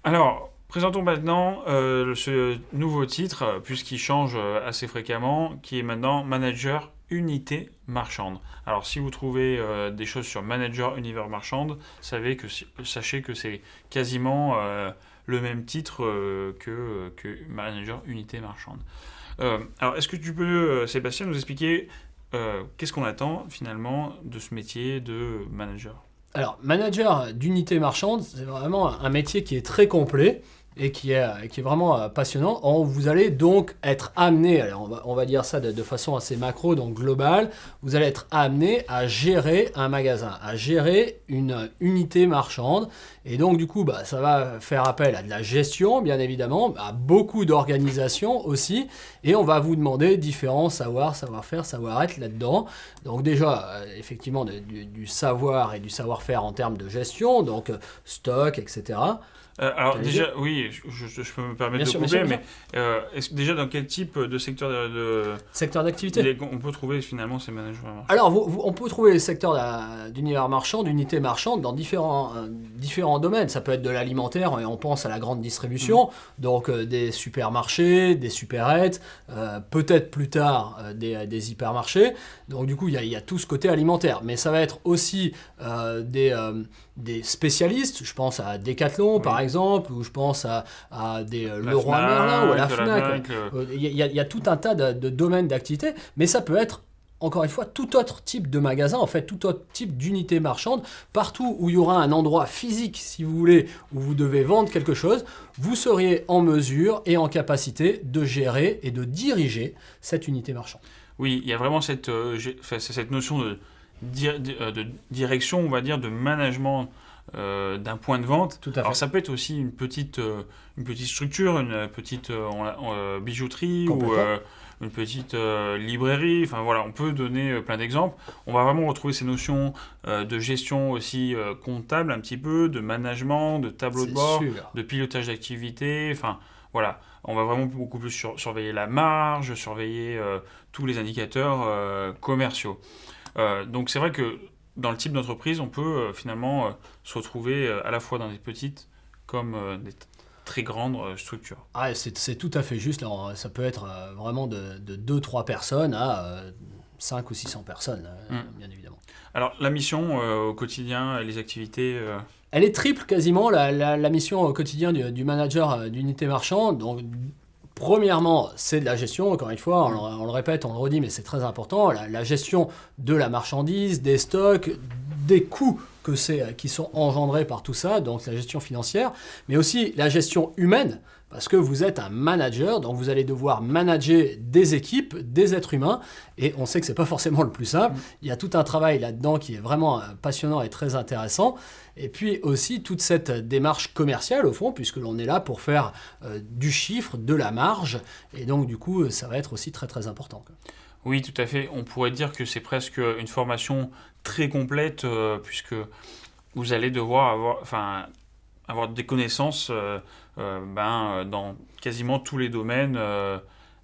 Alors, présentons maintenant ce nouveau titre, puisqu'il change assez fréquemment, qui est maintenant Manager Unité Marchande. Alors, si vous trouvez des choses sur Manager Univers Marchande, sachez que c'est quasiment le même titre que Manager Unité Marchande. Alors, est-ce que tu peux, Sébastien, nous expliquer qu'est-ce qu'on attend finalement de ce métier de manager? Alors, manager d'unité marchande, c'est vraiment un métier qui est très complet et qui est vraiment passionnant. Vous allez donc être amené, alors on va dire ça de façon assez macro, donc globale, vous allez être amené à gérer un magasin, à gérer une unité marchande. Et donc du coup, ça va faire appel à de la gestion, bien évidemment, à beaucoup d'organisation aussi. Et on va vous demander différents savoir-faire, savoir-être là-dedans. Donc déjà, effectivement, du savoir et du savoir-faire en termes de gestion, donc stock, etc. Alors T'allais déjà, dire? oui, je peux me permettre Bien de sûr, bien couper, sûr, bien mais sûr. déjà dans quel type de secteur Secteur d'activité. on peut trouver finalement ces managers marchands? Alors, on peut trouver les secteurs d'univers marchand, d'unité marchande dans différents domaines. Ça peut être de l'alimentaire, et on pense à la grande distribution, donc des supermarchés, des supérettes, peut-être plus tard des hypermarchés. Donc du coup, il y a tout ce côté alimentaire. Mais ça va être aussi des spécialistes. Je pense à Decathlon, par Oui. exemple, ou je pense à des La Leroy Merlin ou à la FNAC, Fnac. Il y a tout un tas de domaines d'activité, mais ça peut être encore une fois, tout autre type de magasin, en fait, tout autre type d'unité marchande, partout où il y aura un endroit physique, si vous voulez, où vous devez vendre quelque chose, vous seriez en mesure et en capacité de gérer et de diriger cette unité marchande. oui, il y a vraiment cette notion de direction, on va dire, de management d'un point de vente. Tout à Alors fait. ça peut être aussi une petite structure, une petite bijouterie ou Complètement. une petite librairie. Enfin voilà, on peut donner plein d'exemples. On va vraiment retrouver ces notions de gestion aussi comptable un petit peu, de management, de tableau de C'est bord, sûr. de pilotage d'activité. Enfin voilà, on va vraiment beaucoup plus surveiller la marge, surveiller tous les indicateurs commerciaux. Donc c'est vrai que dans le type d'entreprise, on peut finalement se retrouver à la fois dans des petites comme des très grandes structures. Ah, c'est tout à fait juste. Là, ça peut être vraiment de 2-3 personnes à 5 ou 600 personnes, Mm. bien évidemment. Alors la mission au quotidien, les activités, Elle est triple quasiment, la mission au quotidien du manager d'unité marchande. Donc, premièrement, c'est de la gestion, encore une fois, on le répète, on le redit, mais c'est très important. La gestion de la marchandise, des stocks, des coûts qui sont engendrés par tout ça, donc la gestion financière, mais aussi la gestion humaine, parce que vous êtes un manager, donc vous allez devoir manager des équipes, des êtres humains, et on sait que c'est pas forcément le plus simple. Il y a tout un travail là-dedans qui est vraiment passionnant et très intéressant. Et puis aussi toute cette démarche commerciale au fond, puisque l'on est là pour faire du chiffre, de la marge, et donc du coup ça va être aussi très très important, quoi. oui, tout à fait. On pourrait dire que c'est presque une formation très complète puisque vous allez devoir avoir des connaissances dans quasiment tous les domaines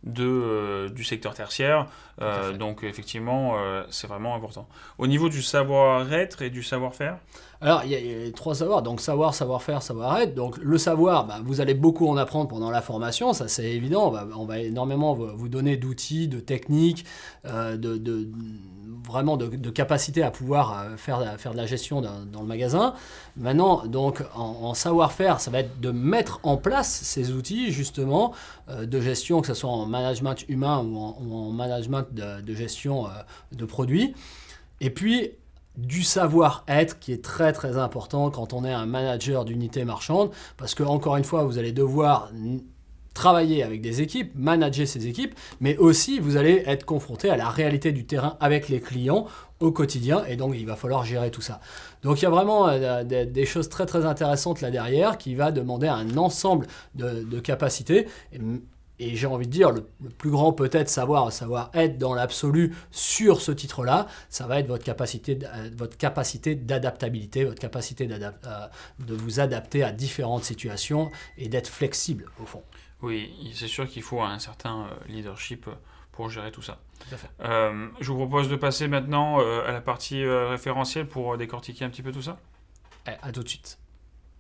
du secteur tertiaire. Tout à fait. Donc effectivement, c'est vraiment important. Au niveau du savoir-être et du savoir-faire, Alors, il y a les trois savoirs, donc savoir, savoir-faire, savoir-être. Donc, le savoir, vous allez beaucoup en apprendre pendant la formation, ça c'est évident. On va énormément vous donner d'outils, de techniques, vraiment de capacités à pouvoir faire de la gestion dans le magasin. Maintenant, donc, en savoir-faire, ça va être de mettre en place ces outils, justement, de gestion, que ce soit en management humain ou en management de gestion de produits. Et puis, du savoir-être qui est très très important quand on est un manager d'unité marchande, parce que encore une fois, vous allez devoir travailler avec des équipes, manager ces équipes, mais aussi vous allez être confronté à la réalité du terrain avec les clients au quotidien, et donc il va falloir gérer tout ça. Donc il y a vraiment des choses très très intéressantes là derrière qui va demander un ensemble de capacités. Et j'ai envie de dire, le plus grand peut-être savoir-être dans l'absolu sur ce titre-là, ça va être votre capacité d'adaptabilité, votre capacité de vous adapter à différentes situations et d'être flexible au fond. oui, c'est sûr qu'il faut un certain leadership pour gérer tout ça. Tout à fait. Je vous propose de passer maintenant à la partie référentielle pour décortiquer un petit peu tout ça. À tout de suite.